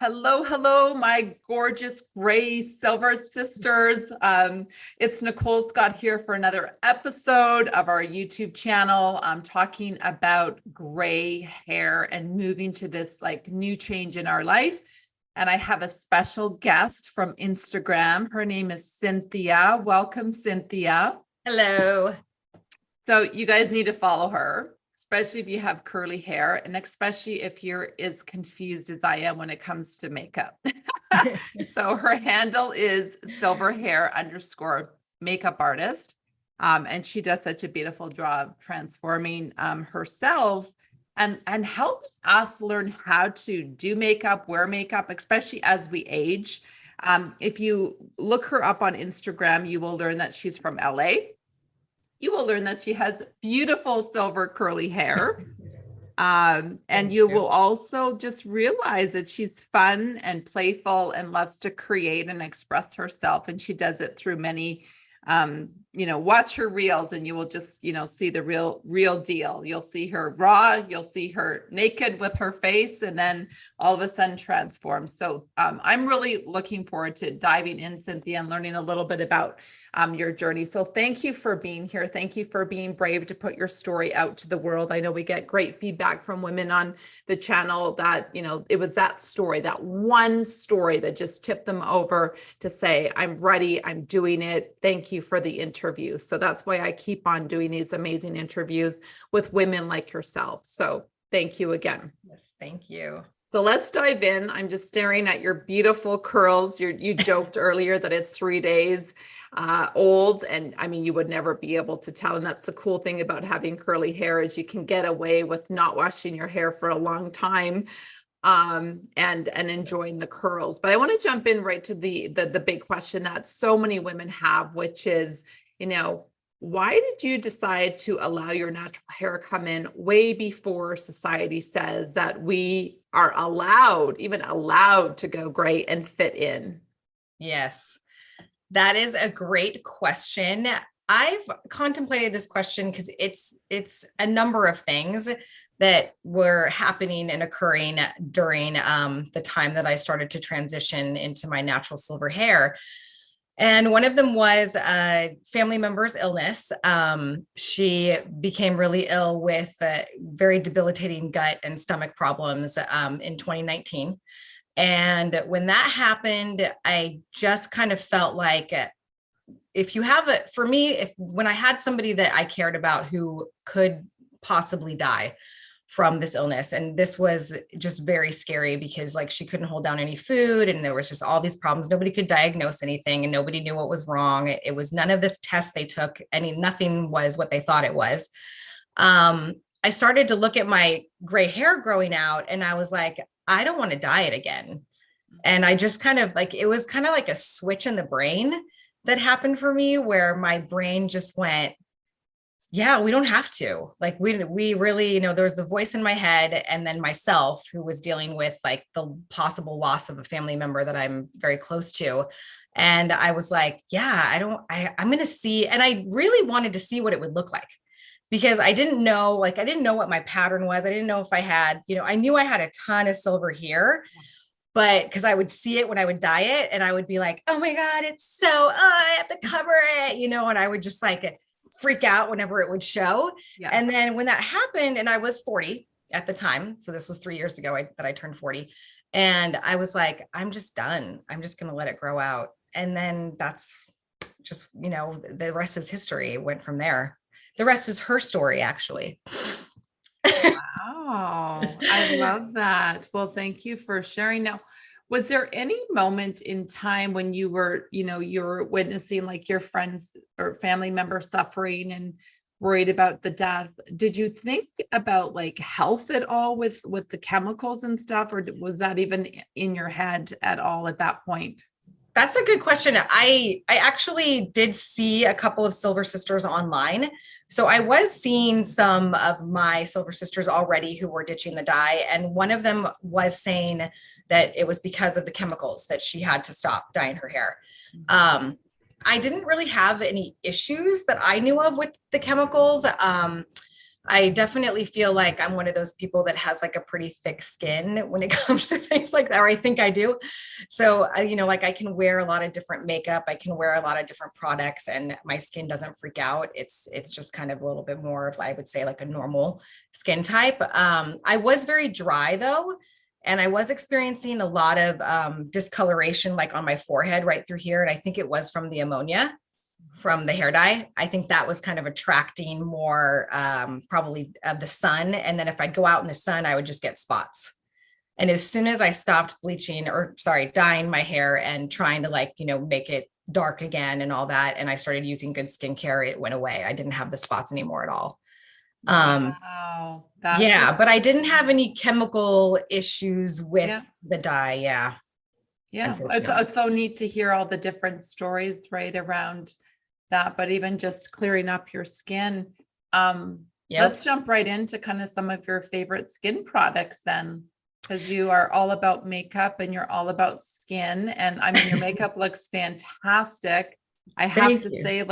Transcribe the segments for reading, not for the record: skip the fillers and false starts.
Hello, hello, my gorgeous gray silver sisters. It's Nicole Scott here for another episode of our YouTube channel. I'm talking about gray hair and moving to this like new change in our life. And I have a special guest from Instagram. Her name is Cynthia. Welcome, Cynthia. Hello. So you guys need to follow her, especially if you have curly hair, and especially if you're as confused as I am when it comes to makeup. So her handle is silverhair_makeup artist. And she does such a beautiful job transforming herself and helping us learn how to do makeup, wear makeup, especially as we age. If you look her up on Instagram, you will learn that she's from LA. You will learn that she has beautiful silver curly hair. And you will also just realize that she's fun and playful and loves to create and express herself. And she does it through many, watch her reels and you will just, see the real deal. You'll see her raw, you'll see her naked with her face, and then all of a sudden transform. So I'm really looking forward to diving in, Cynthia, and learning a little bit about your journey. So thank you for being here. Thank you for being brave to put your story out to the world. I know we get great feedback from women on the channel that, it was that story, that one story that just tipped them over to say, I'm ready, I'm doing it. Thank you for the interview. So that's why I keep on doing these amazing interviews with women like yourself. So thank you again. Yes, thank you. So let's dive in. I'm just staring at your beautiful curls. You joked earlier that it's 3 days old. And I mean, you would never be able to tell. And that's the cool thing about having curly hair is you can get away with not washing your hair for a long time and enjoying the curls. But I want to jump in right to the big question that so many women have, which is, why did you decide to allow your natural hair come in way before society says that we are even allowed to go gray and fit in? Yes, that is a great question. I've contemplated this question because it's a number of things that were happening and occurring during the time that I started to transition into my natural silver hair. And one of them was a family member's illness. She became really ill with very debilitating gut and stomach problems in 2019. And when that happened, I just kind of felt like when I had somebody that I cared about who could possibly die from this illness. And this was just very scary because she couldn't hold down any food and there was just all these problems. Nobody could diagnose anything and nobody knew what was wrong. It was none of the tests they took. Nothing was what they thought it was. I started to look at my gray hair growing out and I was like, I don't want to dye it again. And I just it was kind of like a switch in the brain that happened for me where my brain just went, yeah, we don't have to. We really, there was the voice in my head and then myself who was dealing with the possible loss of a family member that I'm very close to. And I was like, yeah, I'm going to see. And I really wanted to see what it would look like because I didn't know what my pattern was. I didn't know if I had, I knew I had a ton of silver here, but because I would see it when I would dye it and I would be like, oh my God, it's I have to cover it, and I would just freak out whenever it would show. Yeah. And then when that happened, and I was 40 at the time, so this was 3 years ago that I turned 40, and I was like, I'm just done. I'm just going to let it grow out. And then that's just, the rest is history. It went from there. The rest is her story, actually. Wow. I love that. Well, thank you for sharing. Now, was there any moment in time when you were, you're witnessing your friends or family members suffering and worried about the death? Did you think about health at all with the chemicals and stuff, or was that even in your head at all at that point? That's a good question. I actually did see a couple of Silver Sisters online. So I was seeing some of my Silver Sisters already who were ditching the dye. And one of them was saying that it was because of the chemicals that she had to stop dyeing her hair. I didn't really have any issues that I knew of with the chemicals. I definitely feel like I'm one of those people that has like a pretty thick skin when it comes to things like that, or I think I do. So, like I can wear a lot of different makeup, I can wear a lot of different products, and my skin doesn't freak out. It's just kind of a little bit more of, I would say, like a normal skin type. I was very dry though, and I was experiencing a lot of discoloration, like on my forehead right through here. And I think it was from the ammonia from the hair dye. I think that was kind of attracting more probably of the sun. And then if I'd go out in the sun, I would just get spots. And as soon as I stopped bleaching, or sorry, dyeing my hair and trying to make it dark again and all that, and I started using good skincare, it went away. I didn't have the spots anymore at all. Wow, that's Yeah, but I didn't have exciting. any chemical issues with Yeah. the dye. Yeah, Yeah, unfortunately. it's so neat to hear all the different stories right around that, but even just clearing up your skin. Let's Yep. jump right into kind of some of your favorite skin products then, because you are all about makeup and you're all about skin. And I mean, your makeup looks fantastic. I have Thank to you. say,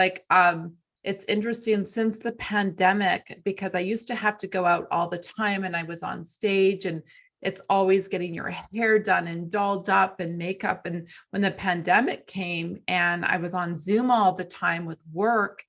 it's interesting since the pandemic, because I used to have to go out all the time and I was on stage, and it's always getting your hair done and dolled up and makeup. And when the pandemic came and I was on Zoom all the time with work,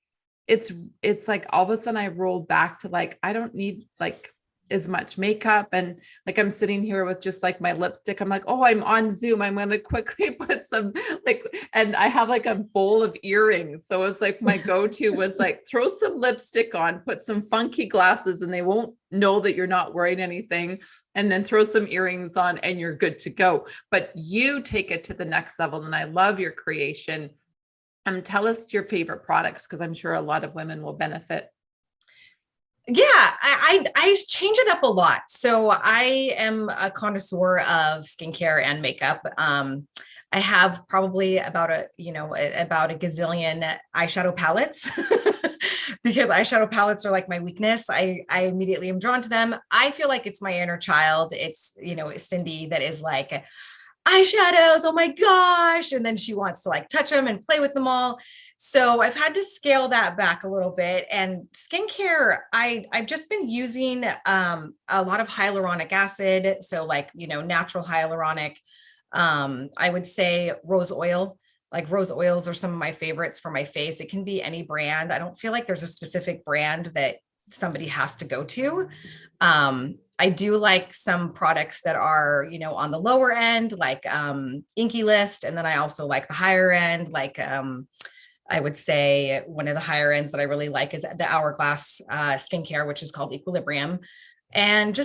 it's it's like all of a sudden I rolled back to like, I don't need like as much makeup. And like I'm sitting here with just like my lipstick. I'm like, oh, I'm on Zoom. I'm gonna quickly put some like, and I have like a bowl of earrings. So it's like my go-to was like throw some lipstick on, put some funky glasses, and they won't know that you're not wearing anything, and then throw some earrings on and you're good to go. But you take it to the next level. And I love your creation. Tell us your favorite products, because I'm sure a lot of women will benefit. Yeah, I change it up a lot. So I am a connoisseur of skincare and makeup. I have probably about a gazillion eyeshadow palettes because eyeshadow palettes are like my weakness. I immediately am drawn to them. I feel like it's my inner child. It's, Cindy that is like, eyeshadows, oh my gosh. And then she wants to like touch them and play with them all. So I've had to scale that back a little bit. And skincare, I've just been using a lot of hyaluronic acid. So natural hyaluronic. I would say rose oil. Like rose oils are some of my favorites for my face. It can be any brand. I don't feel like there's a specific brand that somebody has to go to. I do like some products that are, on the lower end, like Inky List. And then I also like the higher end, like I would say one of the higher ends that I really like is the Hourglass skincare, which is called Equilibrium. And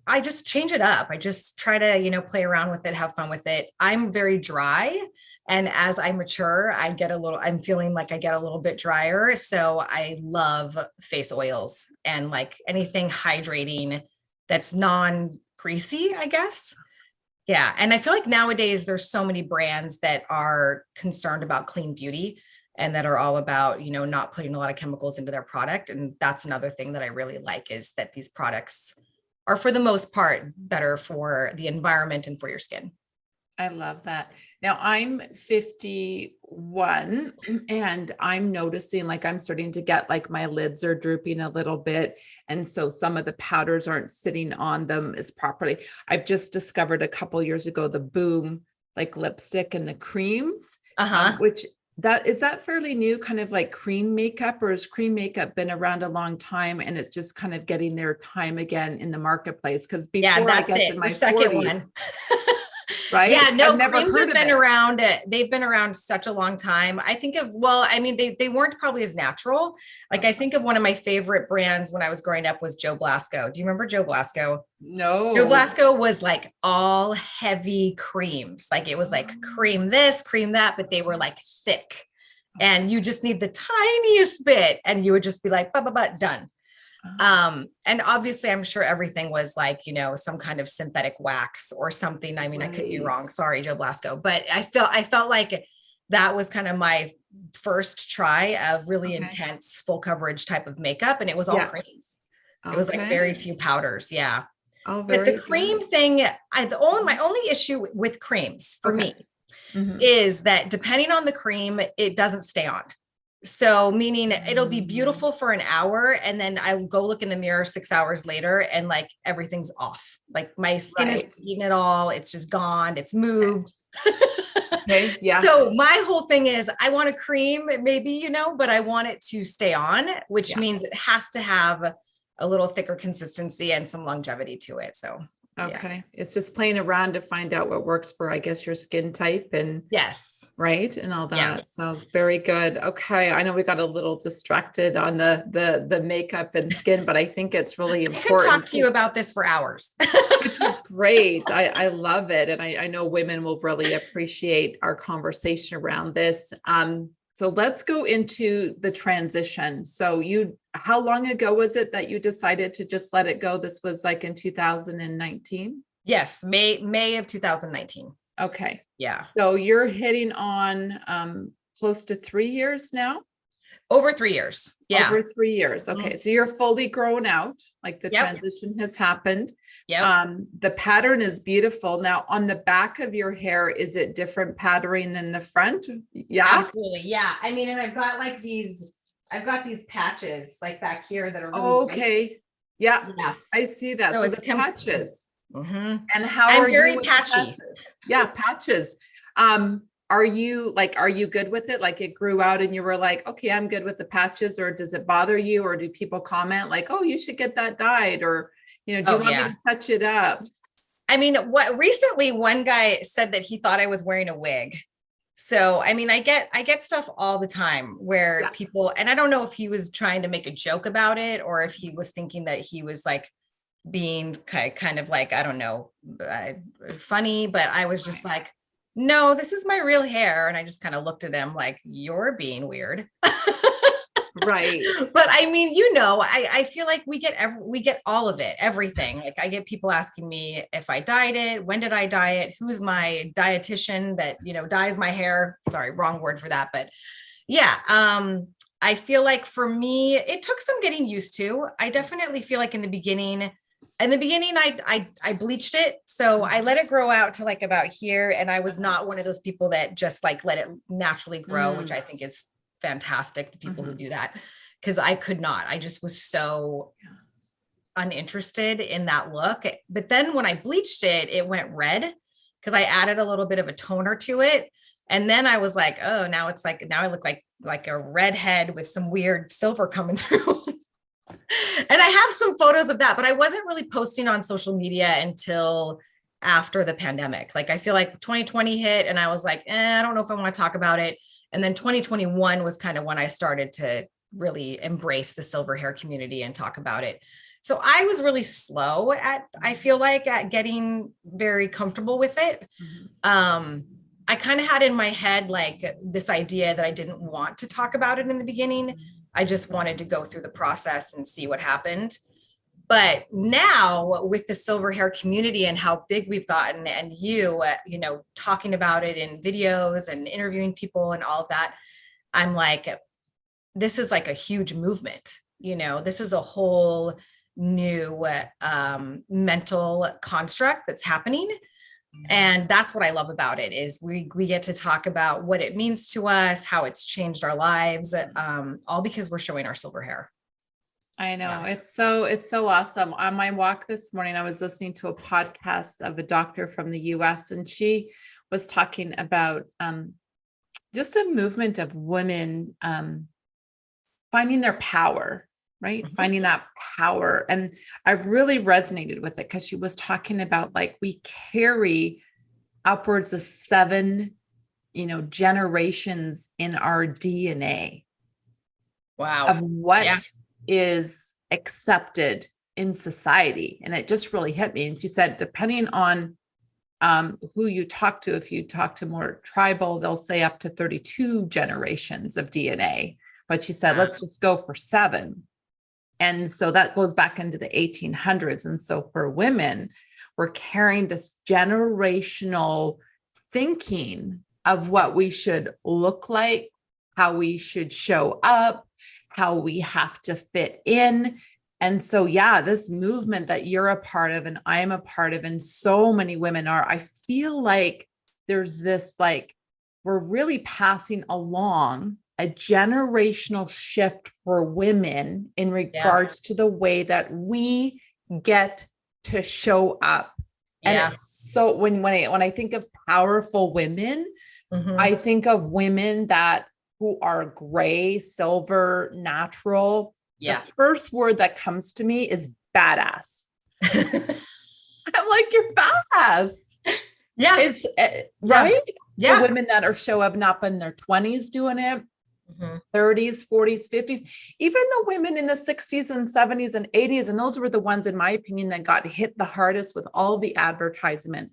I just change it up. I just try to, play around with it, have fun with it. I'm very dry. And as I mature, I'm feeling like I get a little bit drier. So I love face oils and like anything hydrating that's non-greasy, I guess. Yeah. And I feel like nowadays there's so many brands that are concerned about clean beauty and that are all about, not putting a lot of chemicals into their product. And that's another thing that I really like, is that these products are for the most part better for the environment and for your skin. I love that. Now I'm 51 and I'm noticing like I'm starting to get like my lids are drooping a little bit. And so some of the powders aren't sitting on them as properly. I've just discovered a couple years ago the Boom like lipstick and the creams, Uh-huh. which that is that fairly new, kind of like cream makeup, or has cream makeup been around a long time and it's just kind of getting their time again in the marketplace? Because Yeah, before, I that's guess in it. The my second 40s, one. Yeah, right? I've no, never creams heard have of been it. around. They've been around such a long time. I think of, well, I mean, they weren't probably as natural. Like I Okay. think of one of my favorite brands when I was growing up was Joe Blasco. Do you remember Joe Blasco? Joe No. Blasco was like all heavy creams. Like it was like cream this, cream that, but they were like thick. And you just need the tiniest bit and you would just be like, done. And obviously I'm sure everything was like, some kind of synthetic wax or something. I mean, I could be Right. wrong. Sorry, Joe Blasco, but I felt like that was kind of my first try of really Okay. intense full coverage type of makeup. And it was all Yeah. creams. It was like very Okay. few powders. Yeah. Oh, But the very cream good. thing, my only issue with creams for Okay. me Mhm. is that depending on the cream, it doesn't stay on. So meaning it'll be beautiful for an hour and then I'll go look in the mirror 6 hours later and like everything's off. Like my skin is Right. eating it all. It's just gone. It's moved. Okay. Yeah. So my whole thing is I want a cream, maybe, but I want it to stay on, which Yeah. means it has to have a little thicker consistency and some longevity to it. So yeah. Okay. It's just playing around to find out what works for, I guess, your skin type and Yes. right and all Yeah. that. So very good. Okay. I know we got a little distracted on the makeup and skin, but I think it's really I could talk important to you about this for hours. which is great. I love it. And I know women will really appreciate our conversation around this. So let's go into the transition. So how long ago was it that you decided to just let it go? This was like in 2019? Yes, May of 2019. Okay. Yeah. So you're hitting on close to 3 years now? Over 3 years. Yeah. Over 3 years. Okay. So you're fully grown out, like the Yep. transition has happened. Yep. The pattern is beautiful. Now on the back of your hair, is it different patterning than the front? Yeah. Absolutely. Yeah. I mean, and I've got these patches like back here that are really Okay. Yeah. Yeah. I see that. So So it's the patches. Mhm. And how I'm are you very with the patchy. patches? Yeah, patches. Are you good with it? Like it grew out and you were like, okay, I'm good with the patches, or does it bother you? Or do people comment like, oh, you should get that dyed? Or, do you want me to touch it up? I mean, recently one guy said that he thought I was wearing a wig. So, I mean, I get stuff all the time where people, and I don't know if he was trying to make a joke about it or if he was thinking that he was like being kind of like, I don't know, funny, but I was just like, no, this is my real hair. And I just kind of looked at him like, you're being weird. Right. But I mean, I feel like we get all of it, everything. Like I get people asking me if I dyed it, when did I dye it, who's my dietitian that, dyes my hair. Sorry, wrong word for that. But yeah, I feel like for me, it took some getting used to. I definitely feel like in the beginning, I bleached it. So I let it grow out to like about here. And I was not one of those people that just like let it naturally grow, which I think is fantastic. The people who do that, because I could not. I just was so uninterested in that look. But then when I bleached it, it went red because I added a little bit of a toner to it. And then I was like, oh, now I look like a redhead with some weird silver coming through. And I have some photos of that, but I wasn't really posting on social media until after the pandemic. Like I feel like 2020 hit and I was like, I don't know if I want to talk about it. And then 2021 was kind of when I started to really embrace the silver hair community and talk about it. So I was really slow I feel like at getting very comfortable with it. I kind of had in my head, like this idea that I didn't want to talk about it in the beginning. I just wanted to go through the process and see what happened. But now with the silver hair community and how big we've gotten and talking about it in videos and interviewing people and all of that, I'm like, this is like a huge movement. This is a whole new mental construct that's happening. And that's what I love about it is we get to talk about what it means to us, how it's changed our lives, all because we're showing our silver hair. I know. Yeah. It's so awesome. On my walk this morning, I was listening to a podcast of a doctor from the US, and she was talking about just a movement of women finding their power, right? Finding that power. And I really resonated with it because she was talking about like we carry upwards of 7, generations in our DNA. Wow. Of what is accepted in society. And it just really hit me. And she said, depending on who you talk to, if you talk to more tribal, they'll say up to 32 generations of DNA. But she said, let's just go for 7. And so that goes back into the 1800s. And so for women, we're carrying this generational thinking of what we should look like, how we should show up, how we have to fit in. And so, this movement that you're a part of and I'm a part of, and so many women are, I feel like there's this, like, we're really passing along a generational shift for women in regards to the way that we get to show up. And so when I think of powerful women, I think of women who are gray, silver, natural. The first word that comes to me is badass. I'm like, you're badass. Yeah. It's right. Yeah. The women that are showing up in their 20s doing it, 30s, 40s, 50s, even the women in the 60s and 70s and 80s. And those were the ones, in my opinion, that got hit the hardest with all the advertisement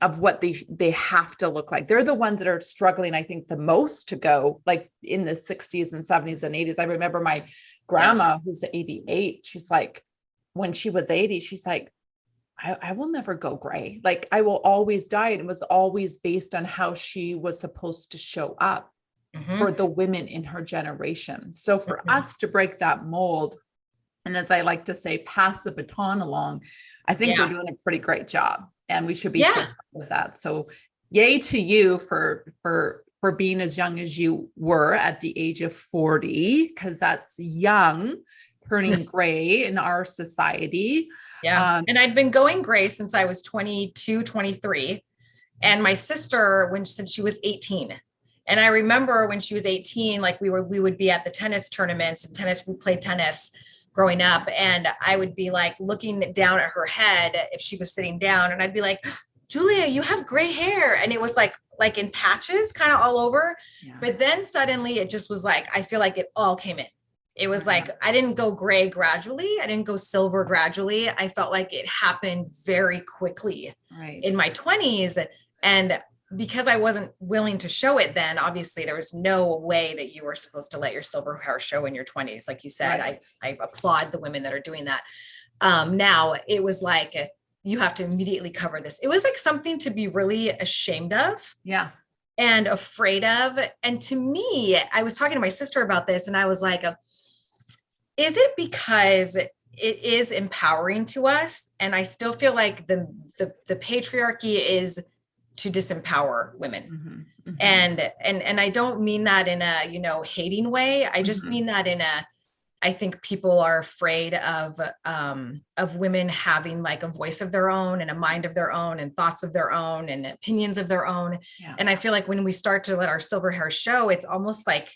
of what they have to look like. They're the ones that are struggling, I think, the most to go like in the 60s and 70s and 80s. I remember my grandma, who's 88, she's like, when she was 80, she's like, I will never go gray. Like I will always die. And it was always based on how she was supposed to show up for the women in her generation. So for us to break that mold, and as I like to say, pass the baton along, I think we're doing a pretty great job, and we should be so proud of that. So yay to you for being as young as you were at the age of 40, because that's young, turning gray in our society. Yeah. And I'd been going gray since I was 22, 23. And my sister, since she was 18. And I remember when she was 18, like we would be at the tennis tournaments and we played tennis growing up. And I would be like looking down at her head if she was sitting down, and I'd be like, Julia, you have gray hair. And it was like in patches kind of all over. Yeah. But then suddenly it just was like, I feel like it all came in. It was like, I didn't go gray gradually. I didn't go silver gradually. I felt like it happened very quickly in my 20s. And because I wasn't willing to show it then, obviously there was no way that you were supposed to let your silver hair show in your 20s. Like you said, I applaud the women that are doing that. Now it was like, you have to immediately cover this. It was like something to be really ashamed of. Yeah. And afraid of. And to me, I was talking to my sister about this, and I was like, is it because it is empowering to us? And I still feel like the patriarchy is to disempower women. And I don't mean that in a, hating way. I just mean that in I think people are afraid of women having like a voice of their own and a mind of their own and thoughts of their own and opinions of their own. Yeah. And I feel like when we start to let our silver hair show, it's almost like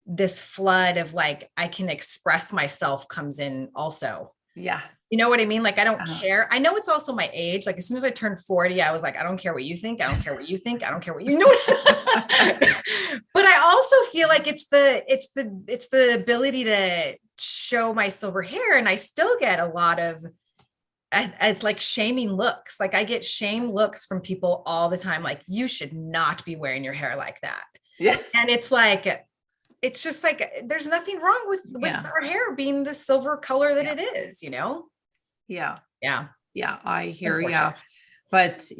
this flood of like, I can express myself comes in also. Yeah. You know what I mean? Like, I don't care. I know it's also my age. Like as soon as I turned 40, I was like, I don't care what you think. I don't care what you think. I don't care what you know. But I also feel like it's the ability to show my silver hair. And I still get a lot of, it's like shaming looks. Like I get shame looks from people all the time. Like you should not be wearing your hair like that. Yeah. And it's like, it's just like, there's nothing wrong with our hair being the silver color that it is, Yeah. Yeah. Yeah. I hear you. But,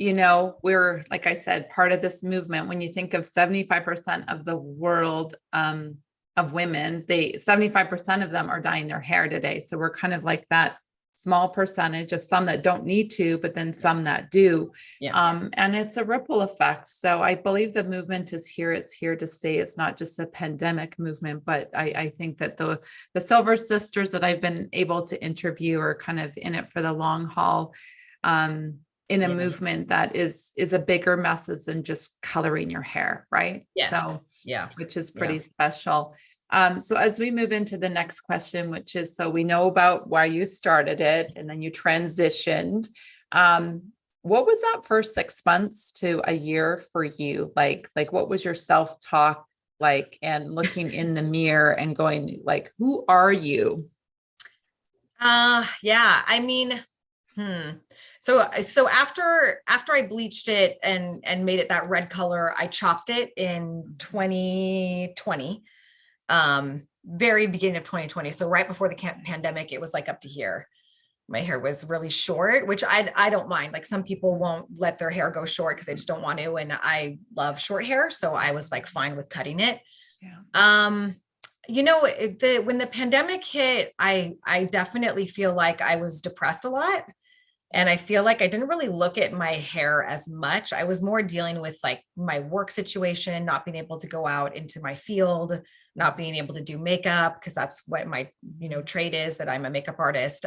we're, like I said, part of this movement. When you think of 75% of the world of women, 75% of them are dyeing their hair today. So we're kind of like that small percentage of some that don't need to, but then some that do. Yeah. And it's a ripple effect. So I believe the movement is here. It's here to stay. It's not just a pandemic movement, but I think that the Silver Sisters that I've been able to interview are kind of in it for the long haul, in a movement that is a bigger message than just coloring your hair. Right. Yes. So, yeah, which is pretty special. So as we move into the next question, which is, so we know about why you started it and then you transitioned. What was that first 6 months to a year for you? Like what was your self-talk like, and looking in the mirror and going like, who are you? Yeah, I mean, So after I bleached it and made it that red color, I chopped it in 2020. Very beginning of 2020. So right before the pandemic, it was like up to here. My hair was really short, which I don't mind. Like some people won't let their hair go short because they just don't want to. And I love short hair. So I was like fine with cutting it. Yeah. When the pandemic hit, I definitely feel like I was depressed a lot. And I feel like I didn't really look at my hair as much. I was more dealing with like my work situation, not being able to go out into my field, not being able to do makeup, because that's what my, trade is, that I'm a makeup artist.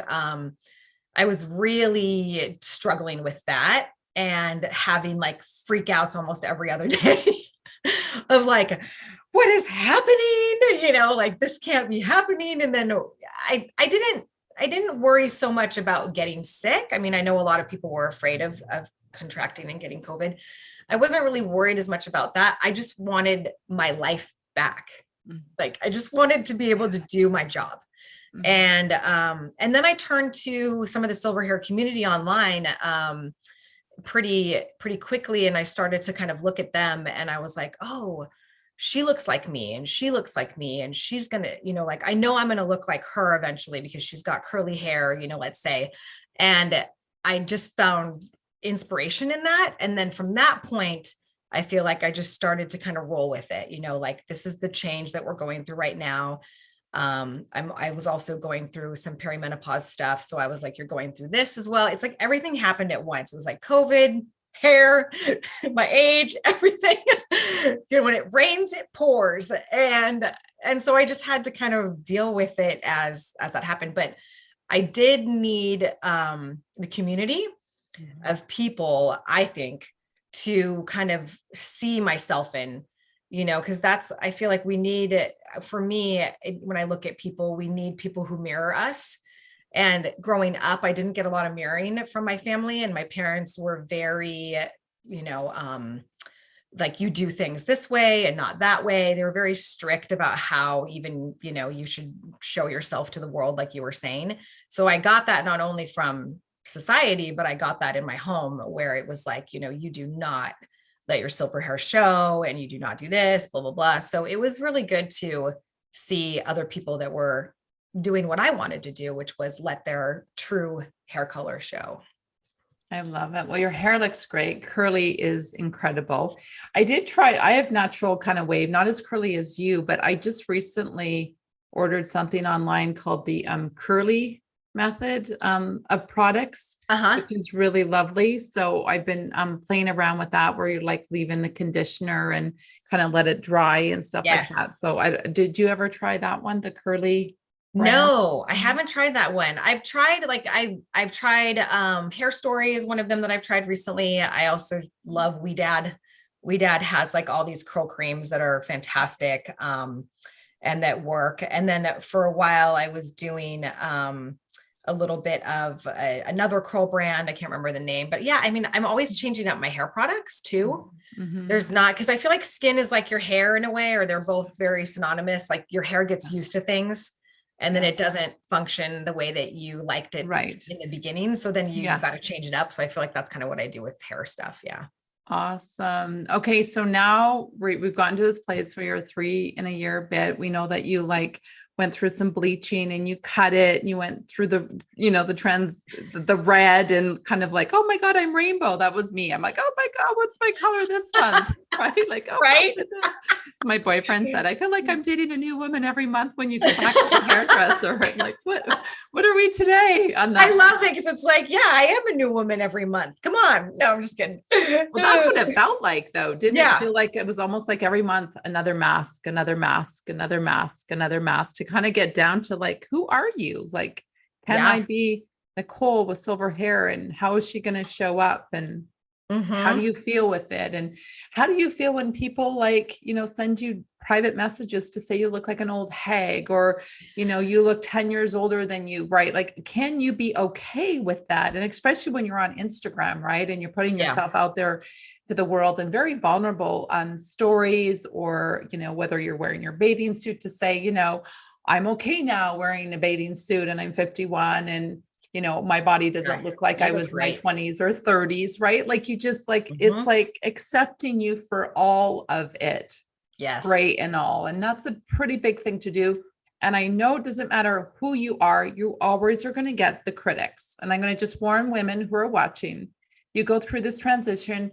I was really struggling with that and having like freakouts almost every other day of like, what is happening? Like this can't be happening. And then I didn't worry so much about getting sick. I mean, I know a lot of people were afraid of contracting and getting COVID. I wasn't really worried as much about that. I just wanted my life back. Like I just wanted to be able to do my job. And then I turned to some of the silver hair community online pretty quickly, and I started to kind of look at them, and I was like, oh, she looks like me, and she looks like me, and she's gonna, like I know I'm gonna look like her eventually because she's got curly hair, let's say. And I just found inspiration in that, and then from that point, I feel like I just started to kind of roll with it, like this is the change that we're going through right now. I was also going through some perimenopause stuff. So I was like, you're going through this as well. It's like everything happened at once. It was like COVID, hair, my age, everything. When it rains, it pours. And so I just had to kind of deal with it as that happened. But I did need the community of people, I think, to kind of see myself in, because I feel like we need it. For me, when I look at people, we need people who mirror us. And growing up, I didn't get a lot of mirroring from my family, and my parents were very, like you do things this way and not that way. They were very strict about how even, you should show yourself to the world, like you were saying. So I got that not only from society, but I got that in my home, where it was like, you do not let your silver hair show, and you do not do this, blah, blah, blah. So it was really good to see other people that were doing what I wanted to do, which was let their true hair color show. I love it. Well, your hair looks great. Curly is incredible. I have natural kind of wave, not as curly as you, but I just recently ordered something online called the curly method of products, which is really lovely. So I've been playing around with that, where you're like leaving the conditioner and kind of let it dry and stuff like that. So did you ever try that one, the curly brand? No, I haven't tried that one. I've tried I've tried Hair Story is one of them that I've tried recently. I also love We Dad. We Dad has like all these curl creams that are fantastic and that work. And then for a while I was doing a little bit of another curl brand. I can't remember the name, but yeah, I mean, I'm always changing up my hair products too. There's not, because I feel like skin is like your hair in a way, or they're both very synonymous. Like your hair gets used to things, and then it doesn't function the way that you liked it in the beginning. So then you got to change it up. So I feel like that's kind of what I do with hair stuff. Yeah. Awesome. Okay. So now we've gotten to this place where you're 3 in a year bit. We know that you went through some bleaching and you cut it and you went through the trends, the red, and kind of like, oh my God, I'm rainbow. That was me. I'm like, oh my God, what's my color this month? Right? Like, oh, right. My boyfriend said, I feel like I'm dating a new woman every month when you go back to the hairdresser. I'm like, what are we today? I love it, because it's like, yeah, I am a new woman every month. Come on. No, I'm just kidding. Well, that's what it felt like though. Didn't it feel like it was almost like every month, another mask, another mask, another mask, another mask, to kind of get down to like, who are you? Like, can I be Nicole with silver hair, and how is she going to show up? And how do you feel with it? And how do you feel when people send you private messages to say you look like an old hag, or, you look 10 years older than you, right? Like, can you be okay with that? And especially when you're on Instagram, right? And you're putting yourself out there to the world and very vulnerable on stories, or, whether you're wearing your bathing suit to say, I'm okay now wearing a bathing suit and I'm 51 and my body doesn't look like I was in my 20s or 30s, right? Like you just it's like accepting you for all of it. Yes. Great and all. And that's a pretty big thing to do. And I know it doesn't matter who you are, you always are going to get the critics. And I'm going to just warn women who are watching, you go through this transition,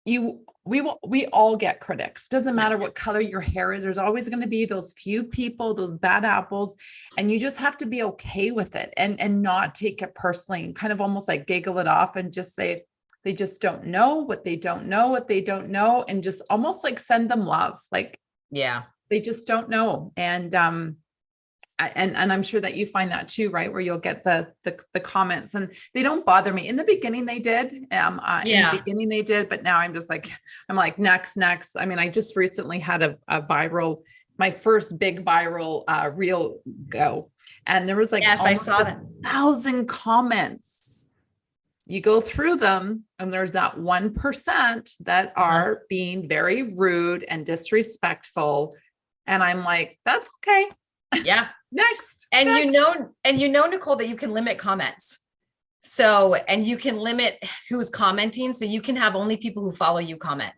we all get critics. Doesn't matter what color your hair is. There's always going to be those few people, those bad apples, and you just have to be okay with it and not take it personally and kind of almost like giggle it off and just say they just don't know what they don't know what they don't know, and just almost like send them love. Like, yeah, they just don't know. And I'm sure that you find that too, right? Where you'll get the comments, and they don't bother me. In the beginning they did. In the beginning they did, but now I'm just like, I'm like, next. I mean, I just recently had a viral, my first big viral reel go. And there was like, yes, I saw that 1,000 comments. You go through them, and there's that 1% that are being very rude and disrespectful. And I'm like, that's okay. Yeah. Next. And you know, Nicole, that you can limit comments. So, and you can limit who's commenting. So you can have only people who follow you comment.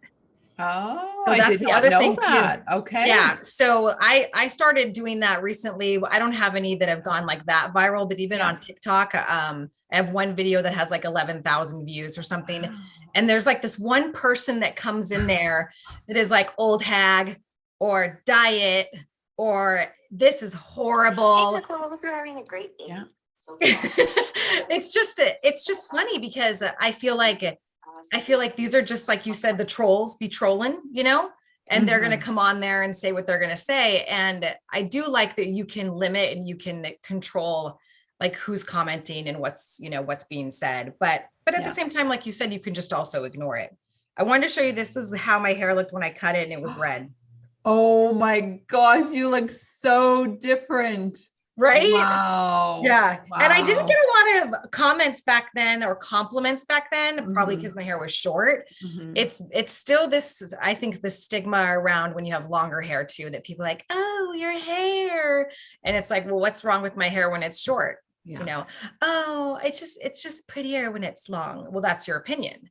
Oh, So I that's did the not other know thing that. too. Okay. Yeah. So I started doing that recently. I don't have any that have gone like that viral, but even on TikTok, I have one video that has like 11,000 views or something. Wow. And there's like this one person that comes in there that is like old hag or diet or this is horrible. Hey, Nicole, hope you're having a great day. Yeah. It's just funny because I feel like these are just, like you said, the trolls be trolling, you know, and they're going to come on there and say what they're going to say. And I do like that you can limit and you can control like who's commenting and what's being said. But at the same time, like you said, you can just also ignore it. I wanted to show you, this is how my hair looked when I cut it and it was red. Oh my gosh, you look so different. Right? Wow. Yeah. Wow. And I didn't get a lot of comments back then or compliments back then, probably because my hair was short. It's still this, I think, the stigma around when you have longer hair too, that people are like, oh, your hair. And it's like, well, what's wrong with my hair when it's short? Yeah. You know, oh, it's just prettier when it's long. Well, that's your opinion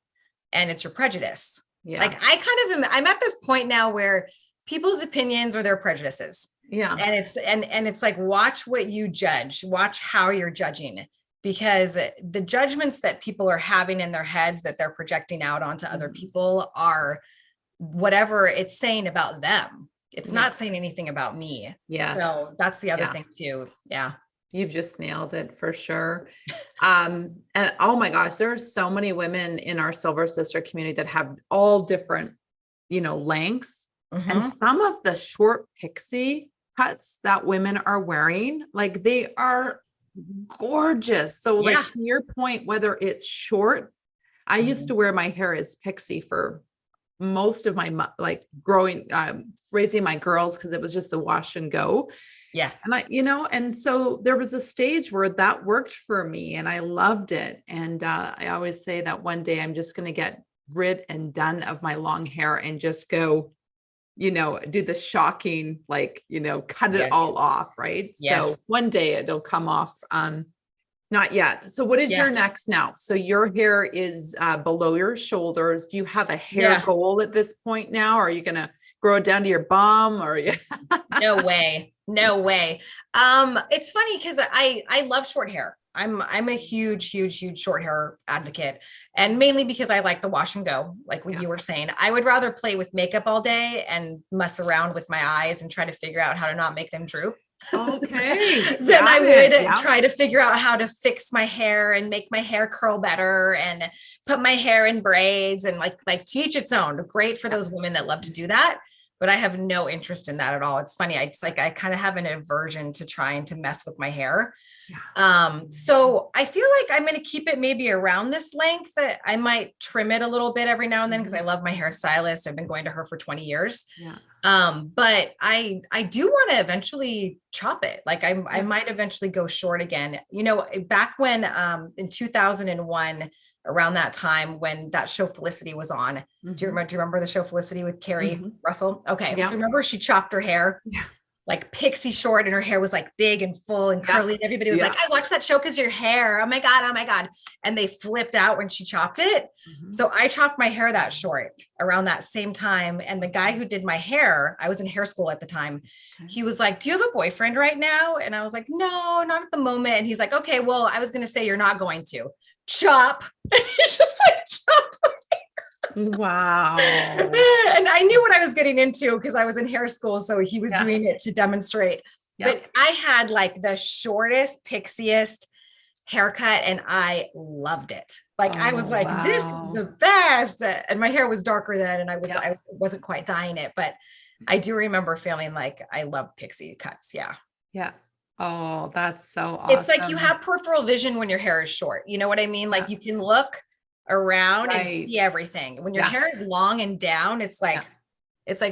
and it's your prejudice. Yeah. Like I'm at this point now where people's opinions are their prejudices. Yeah. And it's like, watch what you judge, watch how you're judging, because the judgments that people are having in their heads that they're projecting out onto other people are whatever it's saying about them. It's not saying anything about me. Yeah. So that's the other thing too. Yeah. You've just nailed it for sure. And oh my gosh, there are so many women in our Silver Sister community that have all different, lengths. And some of the short pixie cuts that women are wearing, like they are gorgeous. So like to your point, whether it's short, I used to wear my hair as pixie for most of my like growing, raising my girls, because it was just the wash and go. Yeah. And and so there was a stage where that worked for me and I loved it. And I always say that one day I'm just going to get rid and done of my long hair and just go, do the shocking, like, cut it all off. Right. Yes. So one day it'll come off. Not yet. So what is your next now? So your hair is below your shoulders. Do you have a hair goal at this point now? Or are you going to grow it down to your bum or? No way. No way. It's funny because I love short hair. I'm a huge short hair advocate, and mainly because I like the wash and go, like what you were saying. I would rather play with makeup all day and mess around with my eyes and try to figure out how to not make them droop. Okay. Then I would try to figure out how to fix my hair and make my hair curl better and put my hair in braids and like to each its own. Great for those women that love to do that. But I have no interest in that at all. It's funny. I kind of have an aversion to trying to mess with my hair. So I feel like I'm going to keep it maybe around this length. I might trim it a little bit every now and then because I love my hairstylist. I've been going to her for 20 years. But I do want to eventually chop it. Like I might eventually go short again. Back when in 2001, around that time when that show Felicity was on. Do you remember the show Felicity with Carrie Russell? Okay. So remember she chopped her hair like pixie short and her hair was like big and full and curly. And everybody was like, I watched that show because your hair, oh my God. And they flipped out when she chopped it. So I chopped my hair that short around that same time. And the guy who did my hair, I was in hair school at the time. He was like, do you have a boyfriend right now? And I was like, no, not at the moment. And he's like, okay, well, I was going to say you're not going to chop. And he just like chopped my hair. Wow. And I knew what I was getting into because I was in hair school. So he was Yeah. doing it to demonstrate. Yeah. But I had like the shortest, pixiest haircut and I loved it. Like I was Oh, like, this is wow. the best. And my hair was darker then and Yeah. I wasn't quite dyeing it, but I do remember feeling like I love pixie cuts. Yeah. Yeah. Oh, that's so It's like you awesome. have peripheral vision when your hair is short. You know what I mean? Yeah. Like you can look around and Right. see everything. When your Yeah. hair is long and down, Yeah. it's like,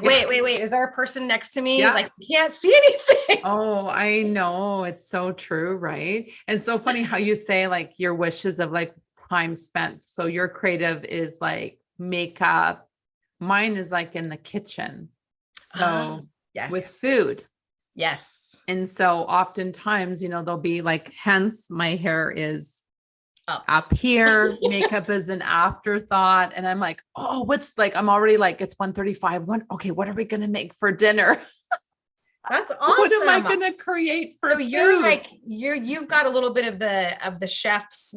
Yeah. wait, is there a person next to me? Yeah. Like you can't see anything. Oh, I know. It's so true, right? And so funny how you say like your wishes of like time spent. So your creative is like makeup. Mine is like in the kitchen. Ah, So with yes. food. Yes. And so oftentimes, there'll be like, hence my hair is Up. up here. Makeup is an afterthought. And I'm like, oh, what's like, I'm already like, it's 1:35. Okay, what are we going to make for dinner? That's What am I awesome. going to create for So you're food? like you've got a little bit of the chef's,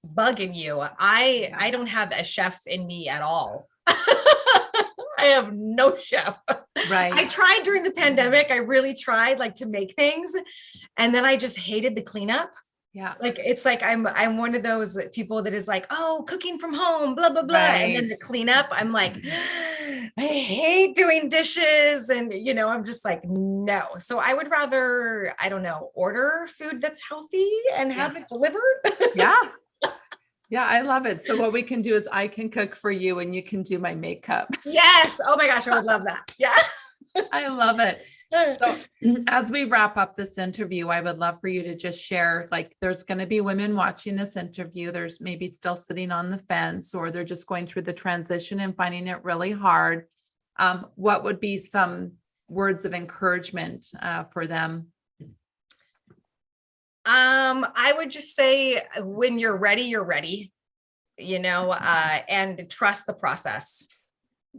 bug in you. I don't have a chef in me at all. I have no chef. I Right. tried during the pandemic. I really tried like to make things. And then I just hated the cleanup. Yeah. Like it's like I'm one of those people that is like, oh, cooking from home, blah, blah, blah. And then Right. the cleanup, I'm like, I hate doing dishes. And I'm just like, no. So I would rather, I don't know, order food that's healthy and Yeah. have it delivered. Yeah. Yeah. I love it. So what we can do is I can cook for you and you can do my makeup. Yes. Oh my gosh, I would love that. Yeah. I love it. So as we wrap up this interview, I would love for you to just share, like, there's going to be women watching this interview. There's maybe still sitting on the fence, or they're just going through the transition and finding it really hard. What would be some words of encouragement for them? I would just say when you're ready, and trust the process.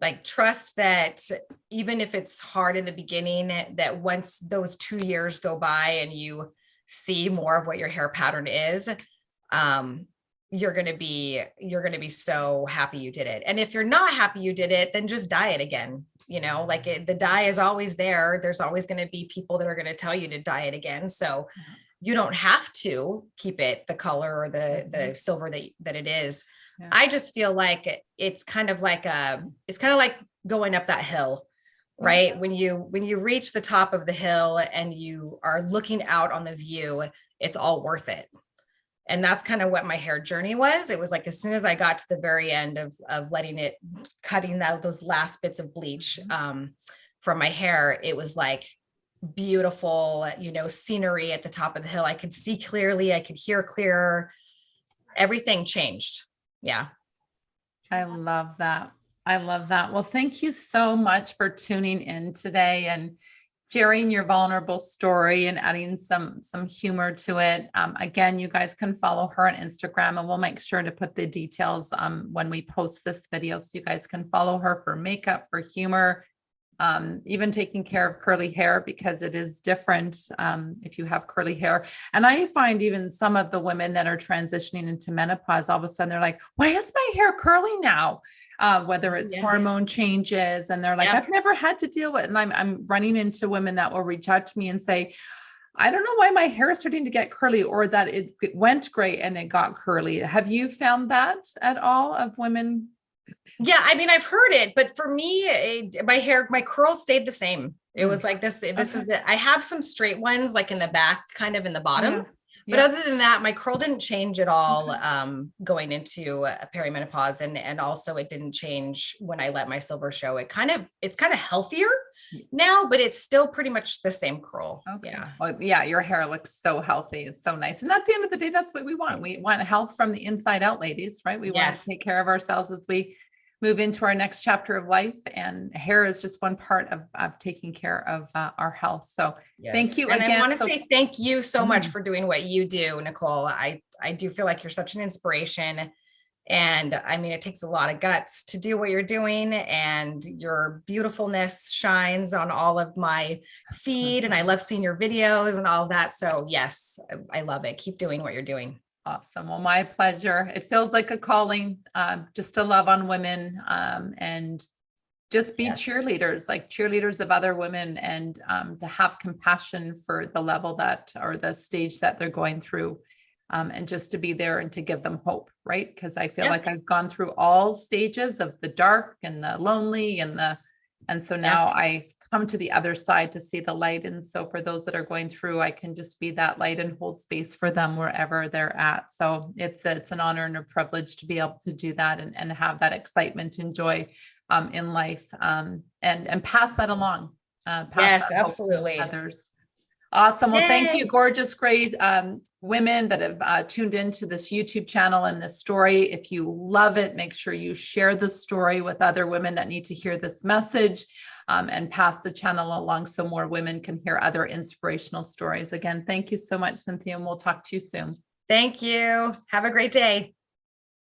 Like trust that even if it's hard in the beginning, that once those 2 years go by and you see more of what your hair pattern is, you're going to be so happy you did it. And if you're not happy you did it, then just dye it again. The dye is always there. There's always going to be people that are going to tell you to dye it again. So you don't have to keep it the color or the silver that it is. Yeah. I just feel like it's kind of like going up that hill, right? When you reach the top of the hill and you are looking out on the view, it's all worth it. And that's kind of what my hair journey was. It was like, as soon as I got to the very end of cutting out those last bits of bleach from my hair, it was like beautiful, scenery at the top of the hill. I could see clearly, I could hear clearer. Everything changed. Yeah. I love that. I love that. Well, thank you so much for tuning in today and sharing your vulnerable story and adding some humor to it. Again, you guys can follow her on Instagram, and we'll make sure to put the details when we post this video, so you guys can follow her for makeup, for humor, even taking care of curly hair, because it is different if you have curly hair. And I find even some of the women that are transitioning into menopause, all of a sudden they're like, why is my hair curly now? Whether it's hormone changes, and they're like, I've never had to deal with it. And I'm running into women that will reach out to me and say, I don't know why my hair is starting to get curly, or that it went great and it got curly. Have you found that at all of women? Yeah, I mean, I've heard it, but for me, my curls stayed the same. It was like this is I have some straight ones like in the back, kind of in the bottom. But other than that, my curl didn't change at all going into perimenopause. And also it didn't change when I let my silver show. It's kind of healthier now, but it's still pretty much the same curl. Okay. Yeah. Well, yeah, your hair looks so healthy. It's so nice. And at the end of the day, that's what we want. We want health from the inside out, ladies, right? We want to take care of ourselves as we move into our next chapter of life, and hair is just one part of taking care of our health. So thank you again. I want to say thank you so much for doing what you do, Nicole. I do feel like you're such an inspiration. And I mean, it takes a lot of guts to do what you're doing, and your beautifulness shines on all of my feed, and I love seeing your videos and all of that. So yes, I love it. Keep doing what you're doing. Awesome. Well, my pleasure. It feels like a calling, just to love on women, and just be Yes. cheerleaders, like cheerleaders of other women, and to have compassion for the level that, or the stage that they're going through, and just to be there and to give them hope, right? Because I feel Yeah. like I've gone through all stages of the dark and the lonely and so now I've come to the other side to see the light. And so for those that are going through, I can just be that light and hold space for them wherever they're at. So it's an honor and a privilege to be able to do that, and have that excitement and joy in life, and pass that along, pass Yes, that hope to absolutely. others. Awesome. Well, thank Yay. you, gorgeous, great women that have tuned into this YouTube channel and this story. If you love it, make sure you share the story with other women that need to hear this message, and pass the channel along so more women can hear other inspirational stories. Again, thank you so much, Cynthia, and we'll talk to you soon. Thank you. Have a great day.